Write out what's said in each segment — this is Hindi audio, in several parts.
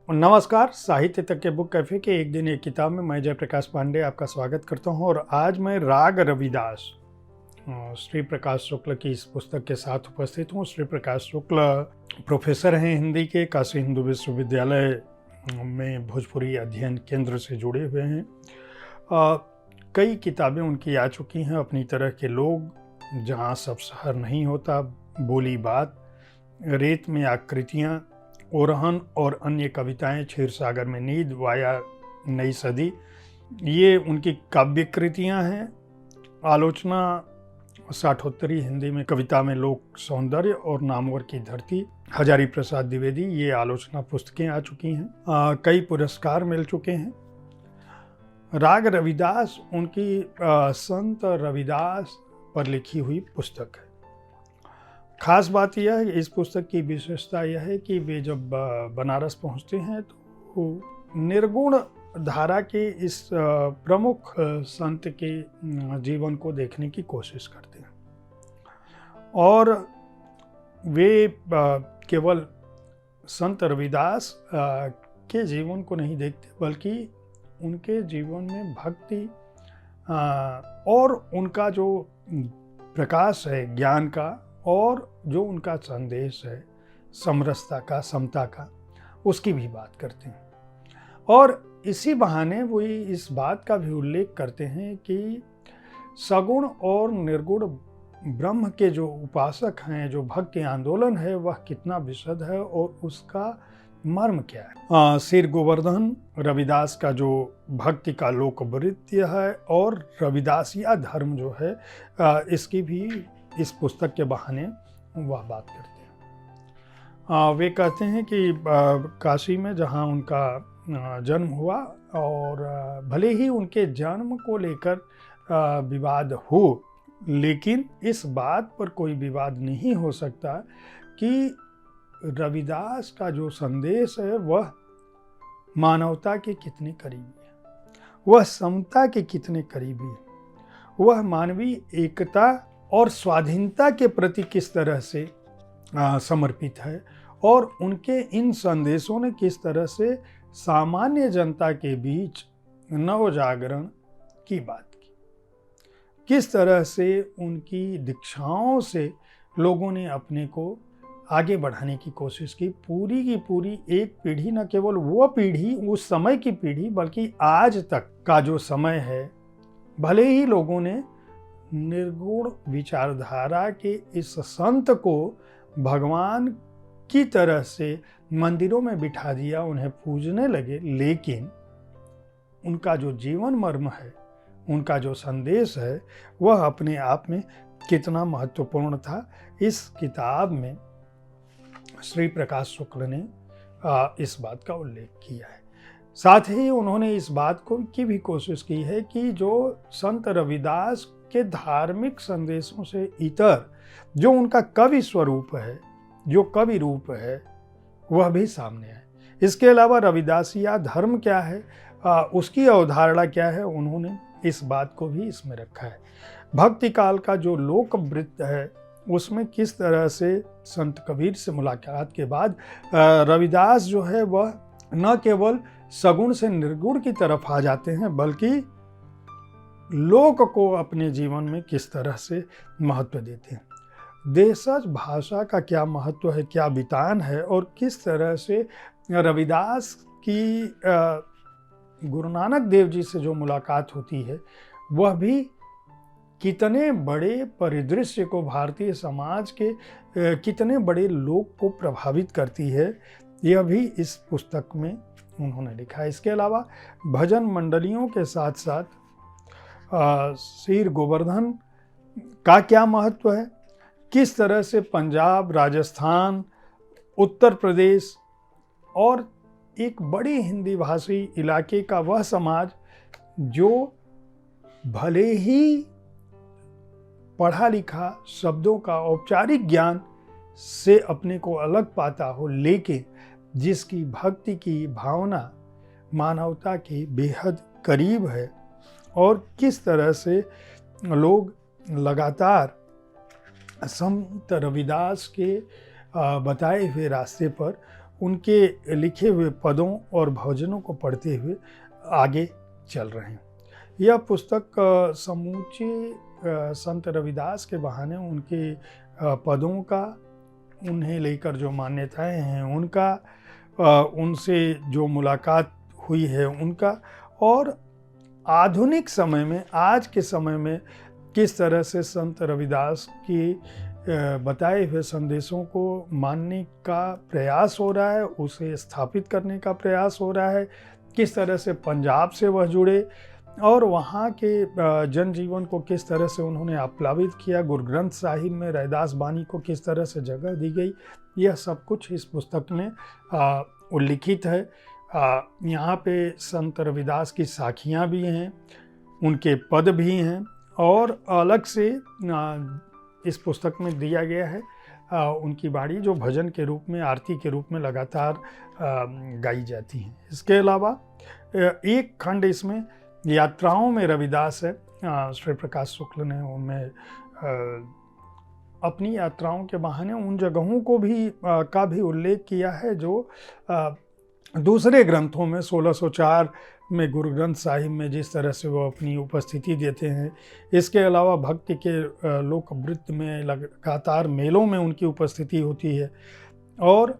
नमस्कार, साहित्य तक के बुक कैफे के एक दिन एक किताब में मैं जयप्रकाश पांडे आपका स्वागत करता हूं। और आज मैं राग रविदास श्री प्रकाश शुक्ल की इस पुस्तक के साथ उपस्थित हूं। श्री प्रकाश शुक्ल प्रोफेसर हैं हिंदी के, काशी हिंदू विश्वविद्यालय में भोजपुरी अध्ययन केंद्र से जुड़े हुए हैं। कई किताबें उनकी आ चुकी हैं। अपनी तरह के लोग, जहां सब शहर नहीं होता, बोली बात, रेत में आकृतियां, ओरहन और अन्य कविताएं, क्षीर सागर में नींद, वाया नई सदी, ये उनकी काव्य कृतियाँ हैं। आलोचना साठोत्तरी हिंदी में कविता में लोक सौंदर्य और नामवर की धरती, हजारी प्रसाद द्विवेदी, ये आलोचना पुस्तकें आ चुकी हैं। कई पुरस्कार मिल चुके हैं। राग रविदास उनकी संत रविदास पर लिखी हुई पुस्तक है। खास बात यह है, इस पुस्तक की विशेषता यह है कि वे जब बनारस पहुंचते हैं तो निर्गुण धारा के इस प्रमुख संत के जीवन को देखने की कोशिश करते हैं। और वे केवल संत रविदास के जीवन को नहीं देखते, बल्कि उनके जीवन में भक्ति और उनका जो प्रकाश है ज्ञान का, और जो उनका संदेश है समरसता का, समता का, उसकी भी बात करते हैं। और इसी बहाने वो इस बात का भी उल्लेख करते हैं कि सगुण और निर्गुण ब्रह्म के जो उपासक हैं, जो भक्ति आंदोलन है, वह कितना विशद है और उसका मर्म क्या है। सिर गोवर्धन रविदास का जो भक्ति का लोकवृत्य है और रविदासिया धर्म जो है, इसकी भी इस पुस्तक के बहाने वह बात करते हैं। वे कहते हैं कि काशी में जहाँ उनका जन्म हुआ, और भले ही उनके जन्म को लेकर विवाद हो, लेकिन इस बात पर कोई विवाद नहीं हो सकता कि रविदास का जो संदेश है वह मानवता के कितने करीबी है, वह समता के कितने करीबी है, वह मानवीय एकता और स्वाधीनता के प्रति किस तरह से समर्पित है, और उनके इन संदेशों ने किस तरह से सामान्य जनता के बीच नव जागरण की बात की, किस तरह से उनकी दीक्षाओं से लोगों ने अपने को आगे बढ़ाने की कोशिश की। पूरी की पूरी एक पीढ़ी, न केवल वो पीढ़ी, उस समय की पीढ़ी, बल्कि आज तक का जो समय है, भले ही लोगों ने निर्गुण विचारधारा के इस संत को भगवान की तरह से मंदिरों में बिठा दिया, उन्हें पूजने लगे, लेकिन उनका जो जीवन मर्म है, उनका जो संदेश है, वह अपने आप में कितना महत्वपूर्ण था। इस किताब में श्री प्रकाश शुक्ल ने इस बात का उल्लेख किया है। साथ ही उन्होंने इस बात की भी कोशिश की है कि जो संत रविदास के धार्मिक संदेशों से इतर जो उनका कवि स्वरूप है, जो कवि रूप है, वह भी सामने आए। इसके अलावा रविदासिया धर्म क्या है, उसकी अवधारणा क्या है, उन्होंने इस बात को भी इसमें रखा है। भक्ति काल का जो लोकवृत्त है, उसमें किस तरह से संत कबीर से मुलाकात के बाद रविदास जो है वह न केवल सगुण से निर्गुण की तरफ आ जाते हैं, बल्कि लोक को अपने जीवन में किस तरह से महत्व देते हैं। देशज भाषा का क्या महत्व है, क्या वितान है, और किस तरह से रविदास की गुरु नानक देव जी से जो मुलाकात होती है, वह भी कितने बड़े परिदृश्य को, भारतीय समाज के कितने बड़े लोग को प्रभावित करती है, यह भी इस पुस्तक में उन्होंने लिखा है। इसके अलावा भजन मंडलियों के साथ साथ सिर गोवर्धन का क्या महत्व है, किस तरह से पंजाब, राजस्थान, उत्तर प्रदेश और एक बड़ी हिंदी भाषी इलाके का वह समाज जो भले ही पढ़ा लिखा, शब्दों का औपचारिक ज्ञान से अपने को अलग पाता हो, लेकिन जिसकी भक्ति की भावना मानवता के बेहद करीब है, और किस तरह से लोग लगातार संत रविदास के बताए हुए रास्ते पर उनके लिखे हुए पदों और भजनों को पढ़ते हुए आगे चल रहे हैं। यह पुस्तक समूचे संत रविदास के बहाने उनके पदों का, उन्हें लेकर जो मान्यताएं हैं उनका, उनसे जो मुलाकात हुई है उनका, और आधुनिक समय में, आज के समय में किस तरह से संत रविदास की बताए हुए संदेशों को मानने का प्रयास हो रहा है, उसे स्थापित करने का प्रयास हो रहा है, किस तरह से पंजाब से वह जुड़े और वहाँ के जनजीवन को किस तरह से उन्होंने आप्लावित किया, गुरु ग्रंथ साहिब में रैदास बानी को किस तरह से जगह दी गई, यह सब कुछ इस पुस्तक में उल्लिखित है। यहाँ पे संत रविदास की साखियाँ भी हैं, उनके पद भी हैं, और अलग से इस पुस्तक में दिया गया है उनकी बाणी जो भजन के रूप में, आरती के रूप में लगातार गाई जाती हैं। इसके अलावा एक खंड इसमें यात्राओं में रविदास है। श्री प्रकाश शुक्ल ने उनमें अपनी यात्राओं के बहाने उन जगहों को भी का भी उल्लेख किया है जो दूसरे ग्रंथों में 1604 में गुरु ग्रंथ साहिब में जिस तरह से वो अपनी उपस्थिति देते हैं। इसके अलावा भक्ति के लोकवृत्त में लगातार मेलों में उनकी उपस्थिति होती है। और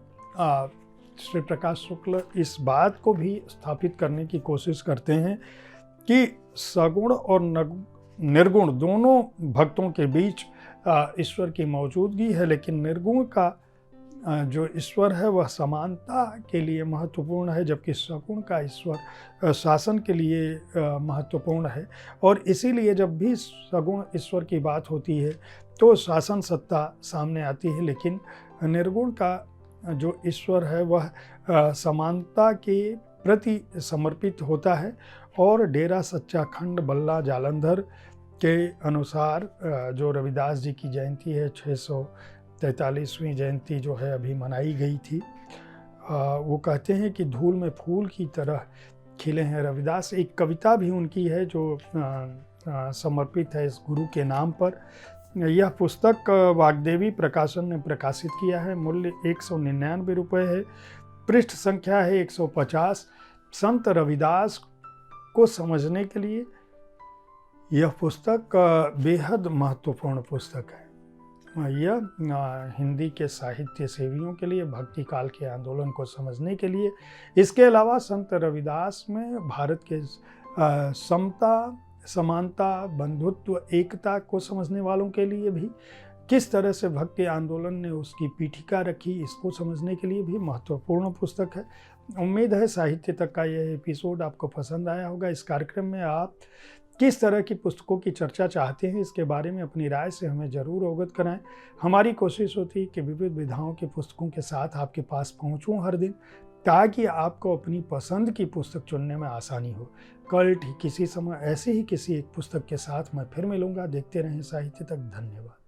श्री प्रकाश शुक्ल इस बात को भी स्थापित करने की कोशिश करते हैं कि सगुण और निर्गुण दोनों भक्तों के बीच ईश्वर की मौजूदगी है, लेकिन निर्गुण का जो ईश्वर है वह समानता के लिए महत्वपूर्ण है, जबकि सगुण का ईश्वर शासन के लिए महत्वपूर्ण है। और इसीलिए जब भी सगुण ईश्वर की बात होती है तो शासन सत्ता सामने आती है, लेकिन निर्गुण का जो ईश्वर है वह समानता के प्रति समर्पित होता है। और डेरा सच्चा खंड बल्ला जालंधर के अनुसार जो रविदास जी की जयंती है, 643वीं जयंती जो है अभी मनाई गई थी, वो कहते हैं कि धूल में फूल की तरह खिले हैं रविदास। एक कविता भी उनकी है जो समर्पित है इस गुरु के नाम पर। यह पुस्तक वाग्देवी प्रकाशन ने प्रकाशित किया है। मूल्य 199 रुपये है। पृष्ठ संख्या है 150। संत रविदास को समझने के लिए यह पुस्तक बेहद महत्वपूर्ण पुस्तक है। यह हिंदी के साहित्य सेवियों के लिए, भक्ति काल के आंदोलन को समझने के लिए, इसके अलावा संत रविदास में भारत के समता, समानता, बंधुत्व, एकता को समझने वालों के लिए भी, किस तरह से भक्ति आंदोलन ने उसकी पीठिका रखी, इसको समझने के लिए भी महत्वपूर्ण पुस्तक है। उम्मीद है साहित्य तक का यह एपिसोड आपको पसंद आया होगा। इस कार्यक्रम में आप किस तरह की पुस्तकों की चर्चा चाहते हैं, इसके बारे में अपनी राय से हमें ज़रूर अवगत कराएं। हमारी कोशिश होती है कि विविध विधाओं की पुस्तकों के साथ आपके पास पहुंचूं हर दिन, ताकि आपको अपनी पसंद की पुस्तक चुनने में आसानी हो। कल ठीक किसी समय ऐसे ही किसी एक पुस्तक के साथ मैं फिर मिलूंगा। देखते रहें साहित्य तक। धन्यवाद।